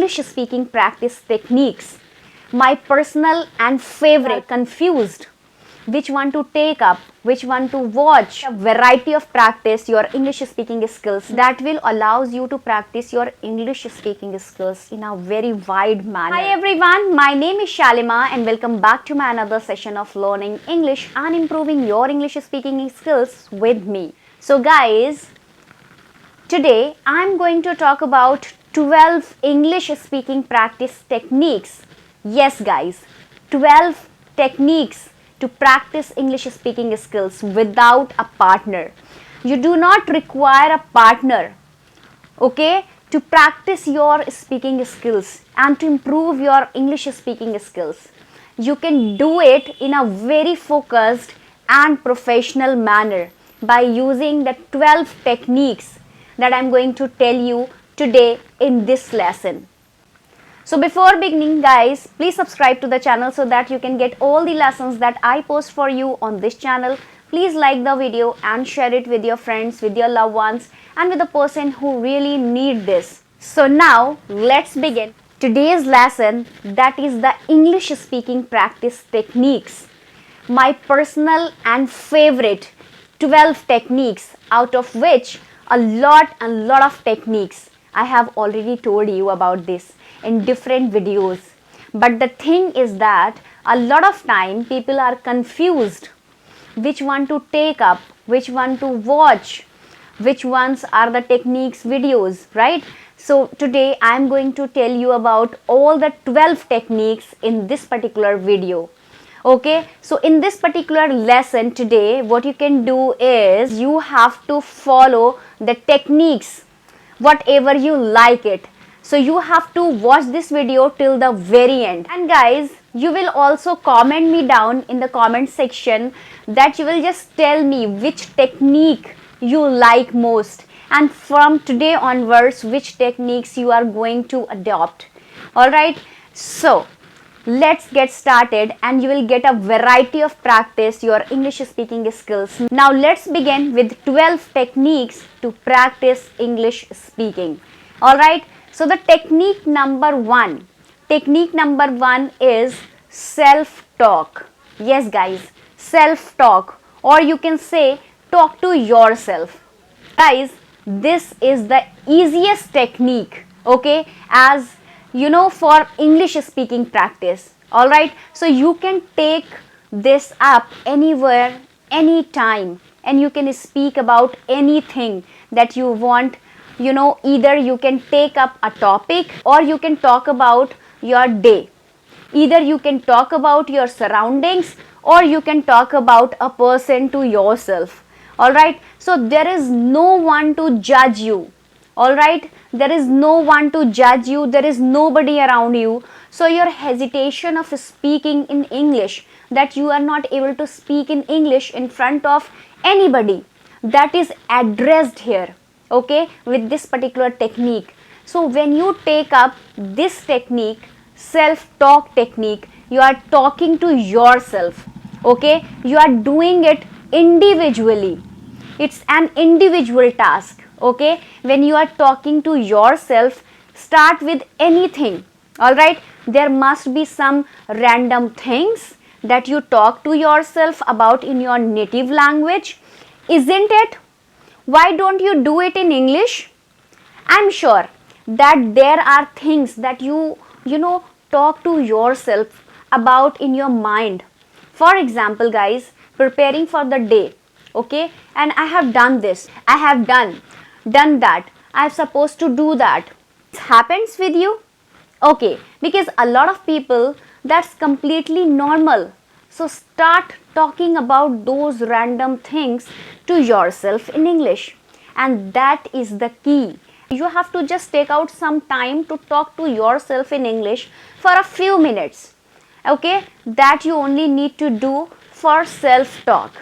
English speaking practice techniques. My personal and favorite. Confused which one to take up, which one to watch. A variety of practice your English speaking skills that will allows you to practice your English speaking skills in a very wide manner. Hi everyone, my name is Shalima and welcome back to my another session of learning English and improving your English speaking skills with me. So guys, today I'm going to talk about 12 English speaking practice techniques. Yes guys, 12 techniques to practice English speaking skills without a partner. You do not require a partner, okay, to practice your speaking skills and to improve your English speaking skills. You can do it in a very focused and professional manner by using the 12 techniques that I'm going to tell you today in this lesson. So before beginning guys, please subscribe to the channel so that you can get all the lessons that I post for you on this channel. Please like the video and share it with your friends, with your loved ones and with the person who really need this. So now let's begin today's lesson, that is the English speaking practice techniques. My personal and favorite 12 techniques, out of which a lot of techniques I have already told you about this in different videos. But the thing is that a lot of time people are confused which one to take up, which one to watch, which ones are the techniques videos, right? So today I am going to tell you about all the 12 techniques in this particular video. Okay, so in this particular lesson today, what you can do is you have to follow the techniques whatever you like it. So you have to watch this video till the very end. And guys, you will also comment me down in the comment section that you will just tell me which technique you like most, and from today onwards which techniques you are going to adopt. Alright, so let's get started and you will get a variety of practice your English speaking skills. Now let's begin with 12 techniques to practice English speaking. Alright, so the technique number one is self-talk. Yes guys, self-talk, or you can say talk to yourself. Guys, this is the easiest technique, okay, as you know, for English speaking practice. Alright, so you can take this up anywhere, anytime, and you can speak about anything that you want. You know, either you can take up a topic or you can talk about your day. Either you can talk about your surroundings or you can talk about a person to yourself. Alright, so there is no one to judge you. Alright, there is no one to judge you, there is nobody around you. So your hesitation of speaking in English, that you are not able to speak in English in front of anybody, that is addressed here, okay, with this particular technique. So when you take up this technique, self-talk technique, you are talking to yourself, okay, you are doing it individually. It's an individual task, okay. When you are talking to yourself, start with anything. Alright, there must be some random things that you talk to yourself about in your native language, isn't it? Why don't you do it in English? I'm sure that there are things that you know talk to yourself about in your mind. For example guys, preparing for the day, okay, and I have done this, I have done that, I am supposed to do that. It happens with you, okay, because a lot of people, that's completely normal. So start talking about those random things to yourself in English, and that is the key. You have to just take out some time to talk to yourself in English for a few minutes, okay, that you only need to do for self-talk.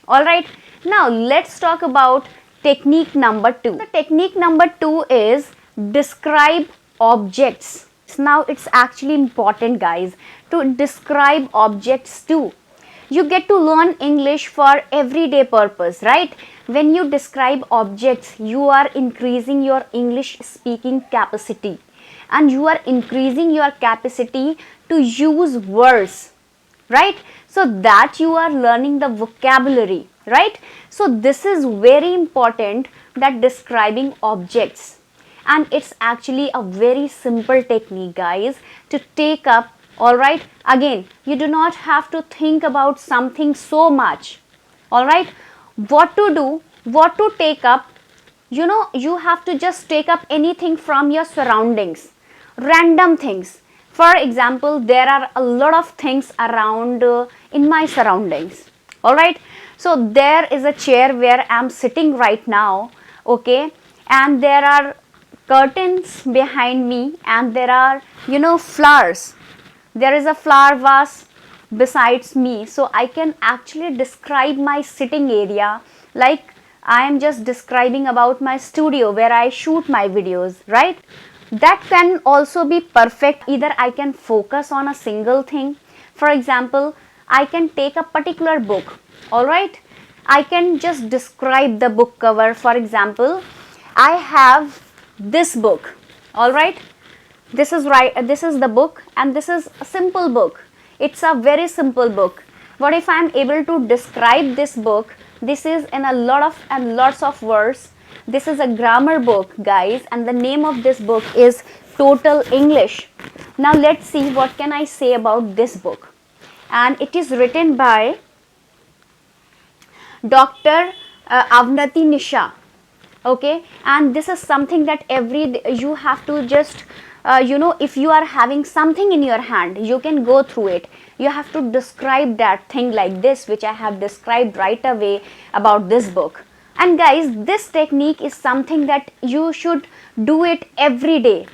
Alright, now let's talk about technique number 2. The technique number 2 is describe objects. Now it's actually important guys to describe objects too. You get to learn English for everyday purpose, right? When you describe objects, you are increasing your English speaking capacity. and you are increasing your capacity to use words, right? So that you are learning the vocabulary, right? So this is very important, that describing objects, and it's actually a very simple technique, guys, to take up. All right, again, you do not have to think about something so much. All right, what to do, what to take up, you have to just take up anything from your surroundings, random things. For example, there are a lot of things around in my surroundings. All right, so there is a chair where I'm sitting right now, okay, and there are curtains behind me, and there are flowers. There is a flower vase besides me, so I can actually describe my sitting area like I am just describing about my studio where I shoot my videos, right? That can also be perfect. Either I can focus on a single thing. For example, I can take a particular book. All right, I can just describe the book cover. For example, I have this book. All right, this is the book, and this is a simple book. It's a very simple book. What if I'm able to describe this book? This is in a lots of words. This is a grammar book, guys, and the name of this book is Total English. Now let's see what can I say about this book. And it is written by Dr. Avnati Nisha. Okay, and this is something that you have to just if you are having something in your hand, you can go through it. You have to describe that thing like this, which I have described right away about this book. And guys, this technique is something that you should do it every day.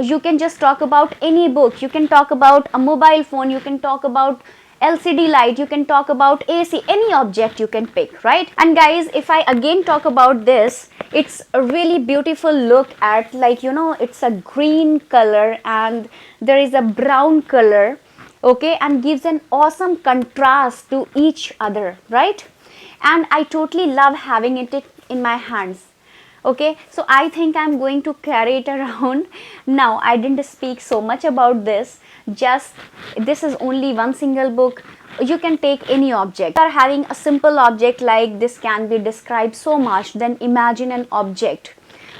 You can just talk about any book, you can talk about a mobile phone, you can talk about LCD light, you can talk about AC, any object you can pick, right? And guys, if I again talk about this, it's a really beautiful look at, like, it's a green color and there is a brown color, okay, and gives an awesome contrast to each other, right? And I totally love having it in my hands. Okay, so I think I'm going to carry it around. Now, I didn't speak so much about this, just this is only one single book. You can take any object. If you are having a simple object like this can be described so much, then imagine an object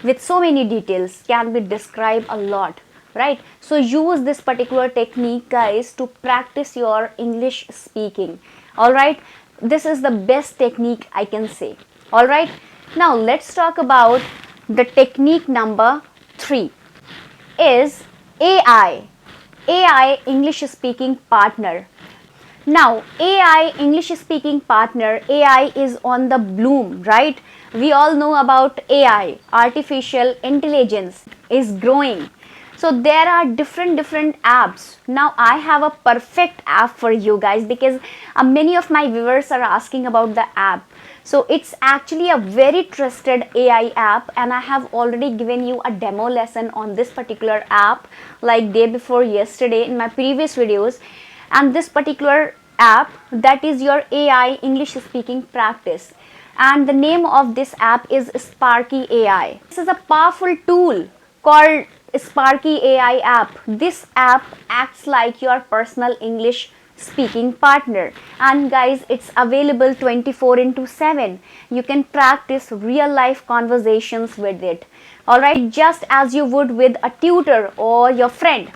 with so many details can be described a lot, right? So use this particular technique, guys, to practice your English speaking. All right, this is the best technique I can say. All right, now let's talk about the technique number 3 is AI English speaking partner. Now, AI English speaking partner, AI is on the bloom, right? We all know about AI, artificial intelligence is growing. So there are different apps. Now I have a perfect app for you guys, because many of my viewers are asking about the app. So it's actually a very trusted AI app, and I have already given you a demo lesson on this particular app like day before yesterday in my previous videos. And this particular app, that is your AI English speaking practice, and the name of this app is Sparky AI. This is a powerful tool called Sparky AI app. This app acts like your personal English speaking partner, and guys, it's available 24/7. You can practice real life conversations with it. All right, just as you would with a tutor or your friend.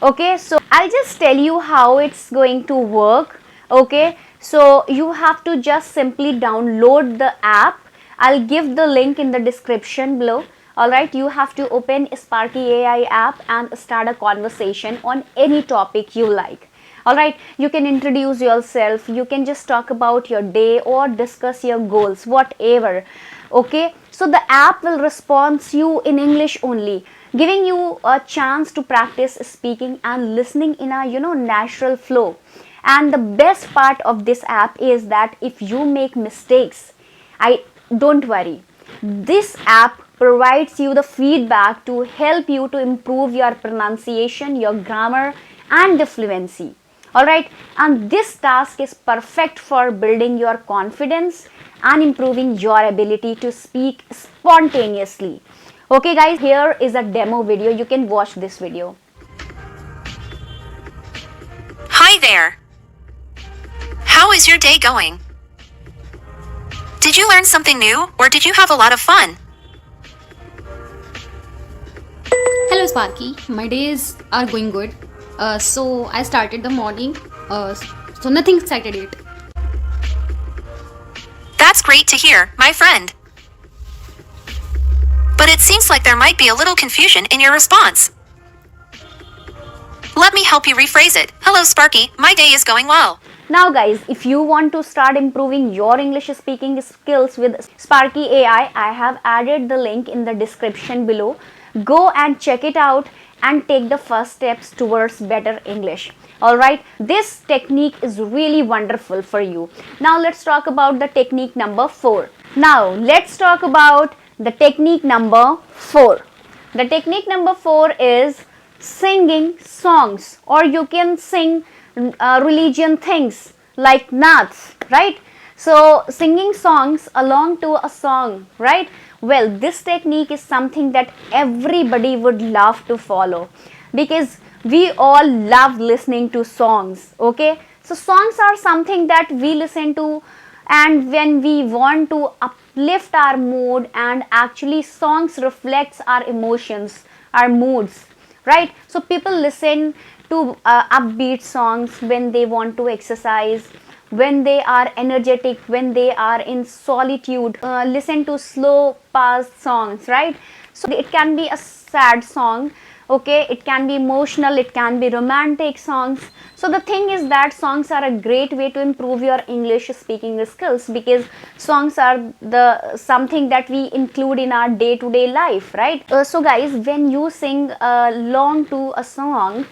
Okay, so I'll just tell you how it's going to work. Okay, so you have to just simply download the app. I'll give the link in the description below. All right, you have to open Sparky AI app and start a conversation on any topic you like. All right, you can introduce yourself, you can just talk about your day or discuss your goals, whatever. Okay, so the app will respond to you in English only, giving you a chance to practice speaking and listening in a natural flow. And the best part of this app is that if you make mistakes, don't worry. This app provides you the feedback to help you to improve your pronunciation, your grammar, and the fluency. All right, and this task is perfect for building your confidence and improving your ability to speak spontaneously. Okay guys, here is a demo video. You can watch this video. Hi there. How is your day going? Did you learn something new, or did you have a lot of fun? Hello Sparky, my days are going good. So I started the morning. So nothing excited yet. That's great to hear, my friend. But it seems like there might be a little confusion in your response. Let me help you rephrase it. Hello Sparky, my day is going well. Now guys, if you want to start improving your English speaking skills with Sparky AI, I have added the link in the description below. Go and check it out and take the first steps towards better English. Alright, this technique is really wonderful for you. Now let's talk about the technique number 4. Now let's talk about the technique number 4. The technique number 4 is singing songs, or you can sing religion things like naats, right? So singing songs along to a song, right? Well, this technique is something that everybody would love to follow, because we all love listening to songs. Okay, so songs are something that we listen to, and when we want to uplift our mood, and actually songs reflects our emotions, our moods, right? So people listen to upbeat songs when they want to exercise, when they are energetic, when they are in solitude. Listen to slow paced songs, right? So it can be a sad song, okay, it can be emotional, it can be romantic songs. So the thing is that songs are a great way to improve your English speaking skills, because songs are the something that we include in our day-to-day life, right? So guys, when you sing along to a song,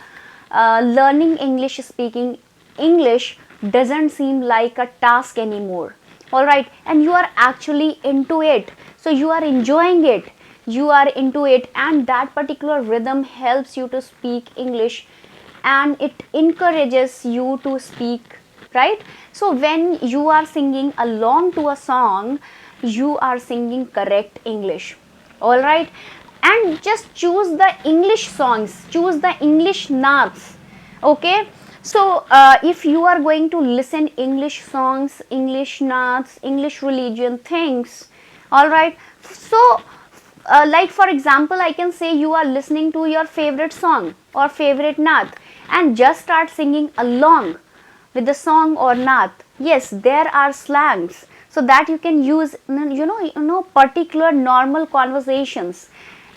learning English speaking English doesn't seem like a task anymore. All right, and you are actually into it, so you are enjoying it, you are into it, and that particular rhythm helps you to speak English, and it encourages you to speak, right? So when you are singing along to a song, you are singing correct English. All right, and just choose the English songs, choose the English naats. Okay, so if you are going to listen English songs, English naats, English religion things, all right, so like for example, I can say you are listening to your favorite song or favorite naat, and just start singing along with the song or naat. Yes, there are slangs, so that you can use, particular normal conversations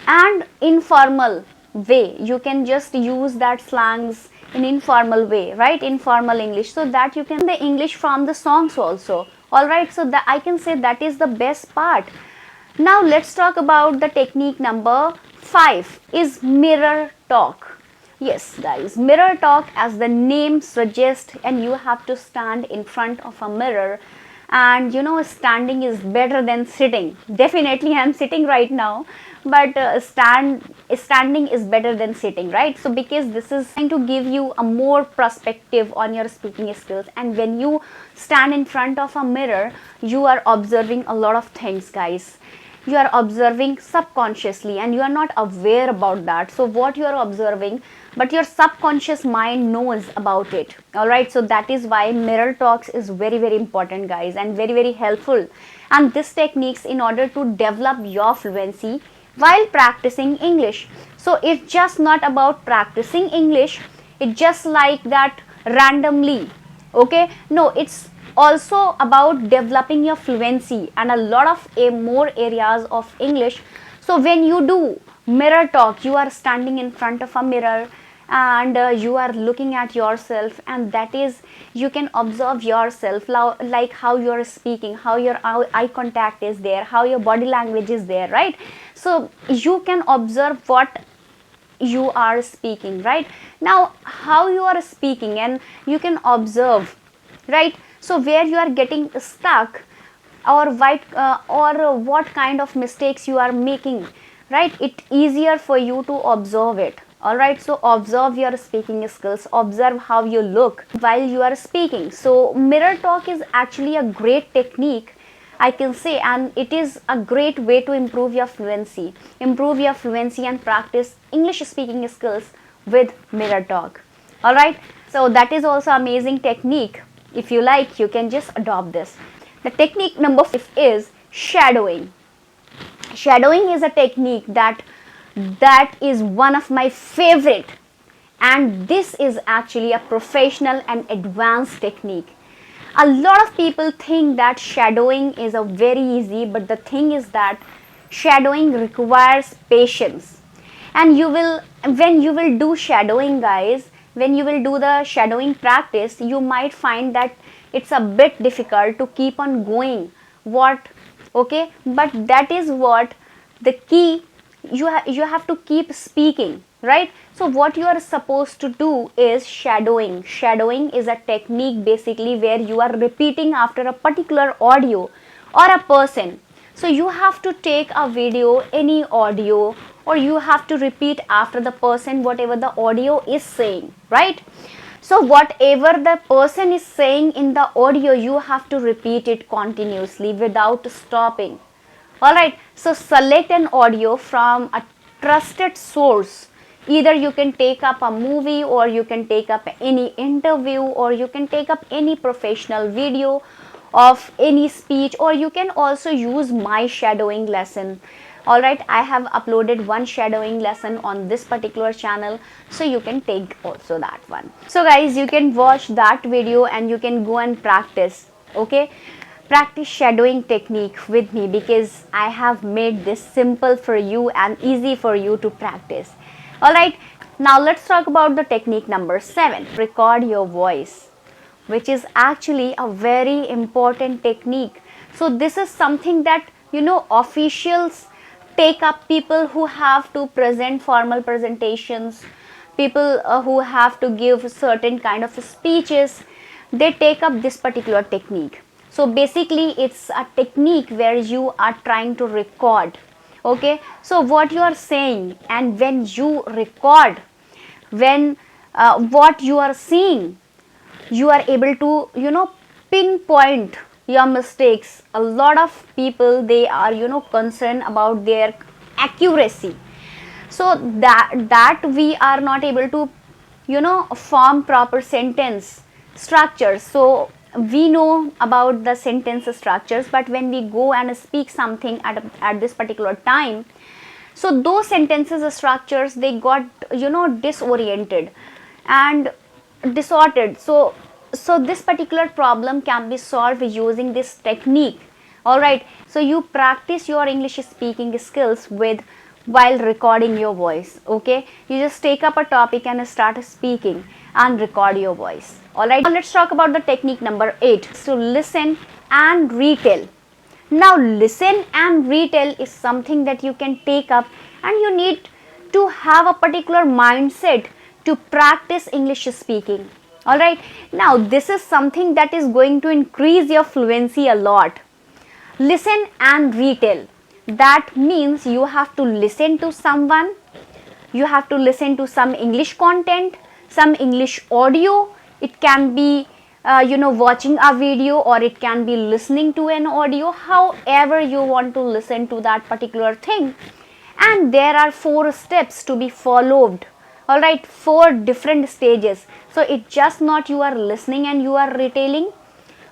and informal way. You can just use that slangs in informal way, right? Informal English, so that you can the English from the songs also. All right, so that I can say that is the best part. Now let's talk about the technique number 5 is mirror talk. Yes guys, mirror talk, as the name suggests, and you have to stand in front of a mirror, and standing is better than sitting. Definitely I'm sitting right now, but standing is better than sitting, right? So because this is going to give you a more perspective on your speaking skills, and when you stand in front of a mirror, you are observing a lot of things, guys. You are observing subconsciously, and you are not aware about that. So what you are observing, but your subconscious mind knows about it. All right, so that is why mirror talks is very, very important, guys, and very, very helpful. And this techniques in order to develop your fluency while practicing English. So it's just not about practicing English, it's just like that randomly. Okay, no, it's also about developing your fluency and a lot of more areas of English. So when you do mirror talk, you are standing in front of a mirror, and you are looking at yourself, and that is, you can observe yourself, like how you are speaking, how your eye contact is there, how your body language is there, right? So you can observe what you are speaking, right? Now how you are speaking, and you can observe, right? So where you are getting stuck, or what kind of mistakes you are making, right? It's easier for you to observe it. All right, so observe your speaking skills, observe how you look while you are speaking. So mirror talk is actually a great technique I can say, and it is a great way to improve your fluency and practice English speaking skills with mirror talk. All right, so that is also amazing technique. If you like, you can just adopt this. The technique number 5 is shadowing. Shadowing is a technique that is one of my favorite, and this is actually a professional and advanced technique. A lot of people think that shadowing is a very easy, but the thing is that shadowing requires patience. And you will, when you will do shadowing, guys, when you will do the shadowing practice, you might find that it's a bit difficult to keep on going. What? Okay, but that is what the key. You have to keep speaking, right? So what you are supposed to do is shadowing is a technique basically where you are repeating after a particular audio or a person. So you have to take a video, any audio, or you have to repeat after the person whatever the audio is saying, right? So whatever the person is saying in the audio, you have to repeat it continuously without stopping. Alright, so select an audio from a trusted source. Either you can take up a movie, or you can take up any interview, or you can take up any professional video of any speech, or you can also use my shadowing lesson. Alright, I have uploaded one shadowing lesson on this particular channel, so you can take also that one. So guys, you can watch that video and you can go and practice. Okay, practice shadowing technique with me, because I have made this simple for you and easy for you to practice. Alright, now let's talk about the technique number 7, record your voice, which is actually a very important technique. So this is something that, you know, officials take up, people who have to present formal presentations, people who have to give certain kind of speeches, they take up this particular technique. So basically it's a technique where you are trying to record. Okay, so what you are saying, and when you record, when what you are seeing, you are able to, you know, pinpoint your mistakes. A lot of people, they are, you know, concerned about their accuracy, so that we are not able to, you know, form proper sentence structures. So we know about the sentence structures, but when we go and speak something at this particular time, so those sentences structures, they got, you know, disoriented and distorted. So this particular problem can be solved using this technique. All right, so you practice your English speaking skills with while recording your voice. Okay, you just take up a topic and start speaking and record your voice. All right, now let's talk about the technique number 8. So listen and retell. Now listen and retell is something that you can take up, and you need to have a particular mindset to practice English speaking. Alright, now this is something that is going to increase your fluency a lot. Listen and retell. That means you have to listen to someone, you have to listen to some English content, some English audio. It can be you know, watching a video, or it can be listening to an audio, however you want to listen to that particular thing. And there are 4 steps to be followed. All right, 4 different stages. So it's just not you are listening and you are retelling.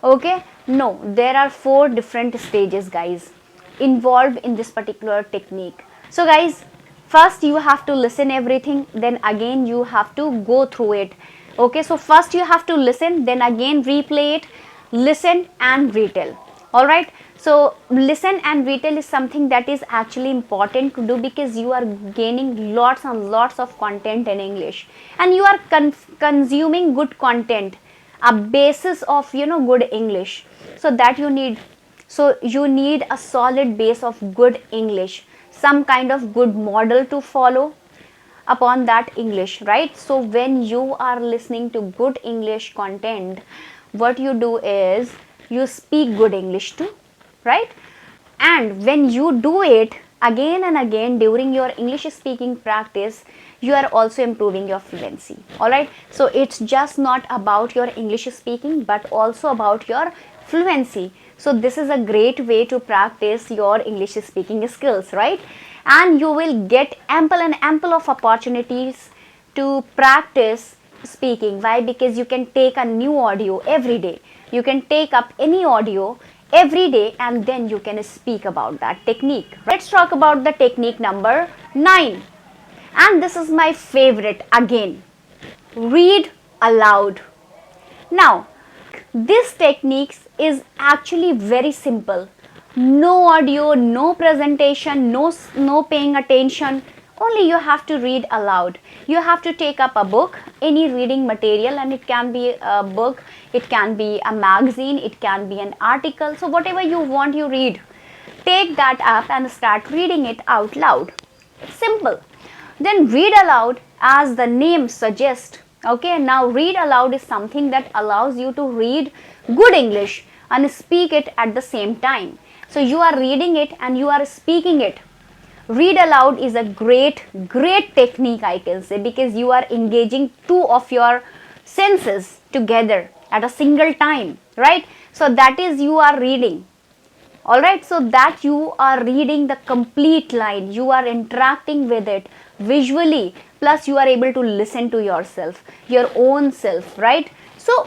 Okay, no, there are 4 different stages, guys, involved in this particular technique. So guys, first you have to listen everything, then again you have to go through it. Okay, so first you have to listen, then again replay it, listen and retell. All right, so listen and retell is something that is actually important to do, because you are gaining lots and lots of content in English, and you are consuming good content, a basis of, you know, good English. So that you need, so you need a solid base of good English, some kind of good model to follow upon that English, right? So when you are listening to good English content, what you do is you speak good English too, right? And when you do it again and again during your English speaking practice, you are also improving your fluency. All right, so it's just not about your English speaking, but also about your fluency. So this is a great way to practice your English speaking skills, right? And you will get ample and ample of opportunities to practice speaking. Why? Because you can take a new audio every day. You can take up any audio every day and then you can speak about that technique. Let's talk about the technique number 9. And this is my favorite again. Read aloud. Now, this technique is actually very simple. No audio, no presentation, no paying attention. Only you have to read aloud. You have to take up a book, any reading material, and it can be a book, it can be a magazine, it can be an article. So whatever you want, you read. Take that up and start reading it out loud. It's simple. Then read aloud as the name suggests. Okay, now read aloud is something that allows you to read good English and speak it at the same time. So you are reading it and you are speaking it. Read aloud is a great technique, I can say, because you are engaging two of your senses together at a single time, right? So that is, you are reading. Alright, so that you are reading the complete line, you are interacting with it visually, plus you are able to listen to yourself, your own self, right? So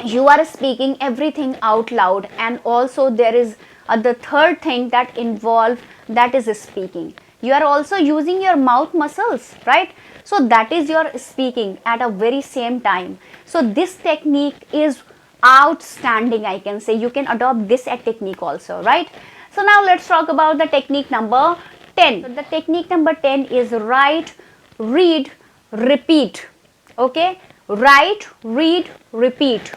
you are speaking everything out loud, and also there is the third thing that involves, that is speaking. You are also using your mouth muscles, right? So that is your speaking at a very same time. So this technique is outstanding, I can say. You can adopt this technique also, right? So now let's talk about the technique number 10. So the technique number 10 is write, read, repeat. Okay, write, read, repeat.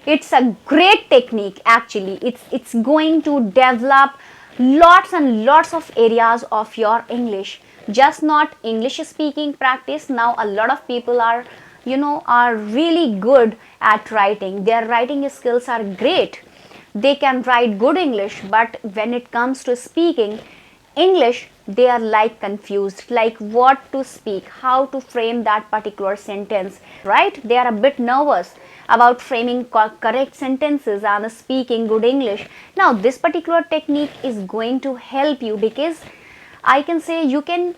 It's a great technique actually. It's going to develop lots and lots of areas of your English. Just not English speaking practice. Now a lot of people are really good at writing. Their writing skills are great. They can write good English, but when it comes to speaking English, they are like confused, like what to speak, how to frame that particular sentence, right? They are a bit nervous about framing correct sentences and speaking good English. Now this particular technique is going to help you, because I can say you can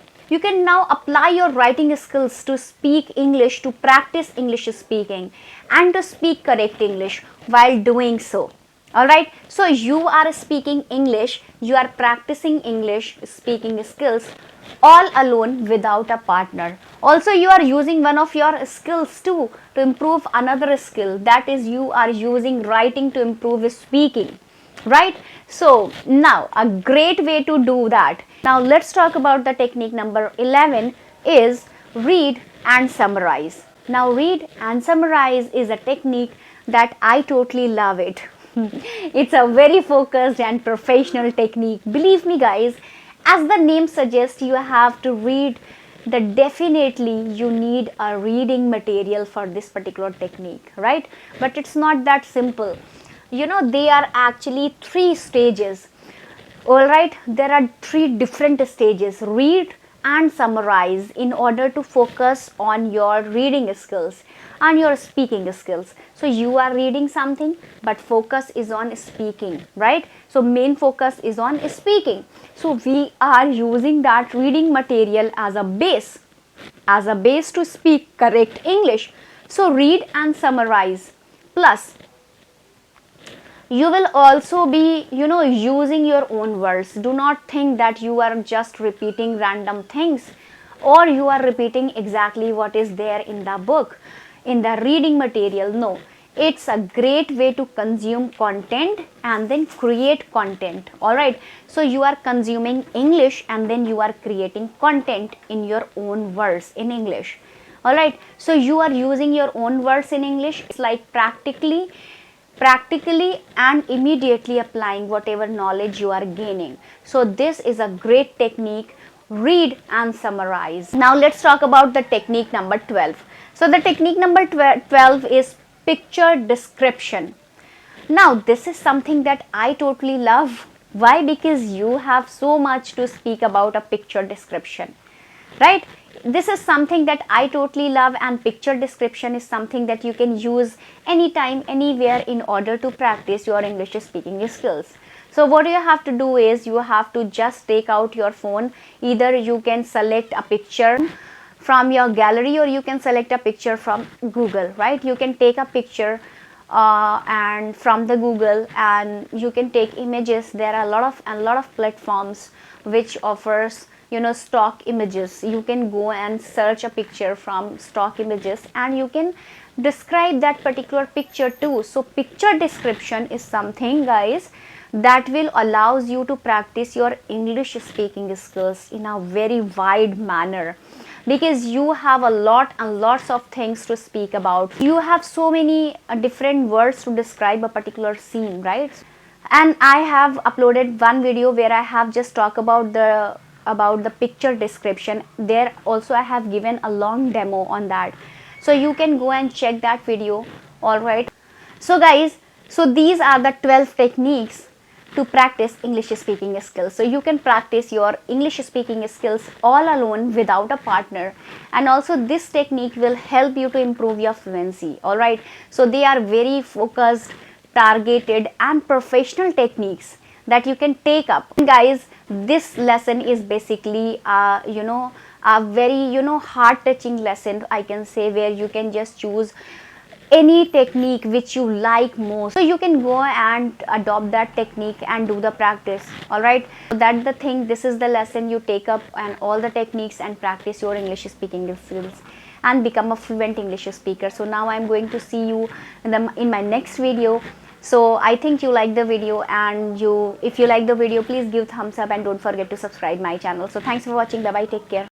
now apply your writing skills to speak English, to practice English speaking and to speak correct English while doing so. Alright, so you are speaking English, you are practicing English speaking skills all alone without a partner. Also you are using one of your skills too to improve another skill, that is, you are using writing to improve speaking. Right? So now a great way to do that. Now let's talk about the technique number 11 is read and summarize. Now read and summarize is a technique that I totally love it. It's a very focused and professional technique. Believe me guys, as the name suggests, you have to read. Definitely you need a reading material for this particular technique, right? But it's not that simple. They are actually 3 stages. Alright, there are 3 different stages: read and summarize, in order to focus on your reading skills and your speaking skills. So you are reading something, but focus is on speaking, right? So main focus is on speaking. So we are using that reading material as a base to speak correct English. So read and summarize, plus you will also be using your own words. Do not think that you are just repeating random things, or you are repeating exactly what is there in the book, in the reading material. No, it's a great way to consume content and then create content. Alright, so you are consuming English and then you are creating content in your own words in English. Alright, so you are using your own words in English. It's like practically and immediately applying whatever knowledge you are gaining. So this is a great technique, read and summarize. Now let's talk about the technique number 12. So the technique number 12 is picture description. Now this is something that I totally love. Why? Because you have so much to speak about a picture description, right? this is something that I totally love, and picture description is something that you can use anytime, anywhere in order to practice your English speaking skills. So what you have to do is you have to just take out your phone. Either you can select a picture from your gallery, or you can select a picture from Google, right? You can take a picture and from the Google, and you can take images. There are a lot of platforms which offers, you know, stock images. You can go and search a picture from stock images, and you can describe that particular picture too. So picture description is something, guys, that will allows you to practice your English speaking skills in a very wide manner, because you have a lot and lots of things to speak about. You have so many different words to describe a particular scene, right? And I have uploaded one video where I have just talked about the picture description. There also I have given a long demo on that, so you can go and check that video. All right, so guys, so these are the 12 techniques to practice English speaking skills. So you can practice your English speaking skills all alone without a partner, and also this technique will help you to improve your fluency. All right, so they are very focused, targeted and professional techniques that you can take up. Guys, this lesson is basically a very, you know, heart touching lesson, I can say, where you can just choose any technique which you like most, so you can go and adopt that technique and do the practice. All right, so that's the thing. This is the lesson. You take up and all the techniques and practice your English speaking skills and become a fluent English speaker. So now I'm going to see you in my next video. So I think you like the video, and if you like the video, please give thumbs up and don't forget to subscribe my channel. So thanks for watching. Bye bye, take care.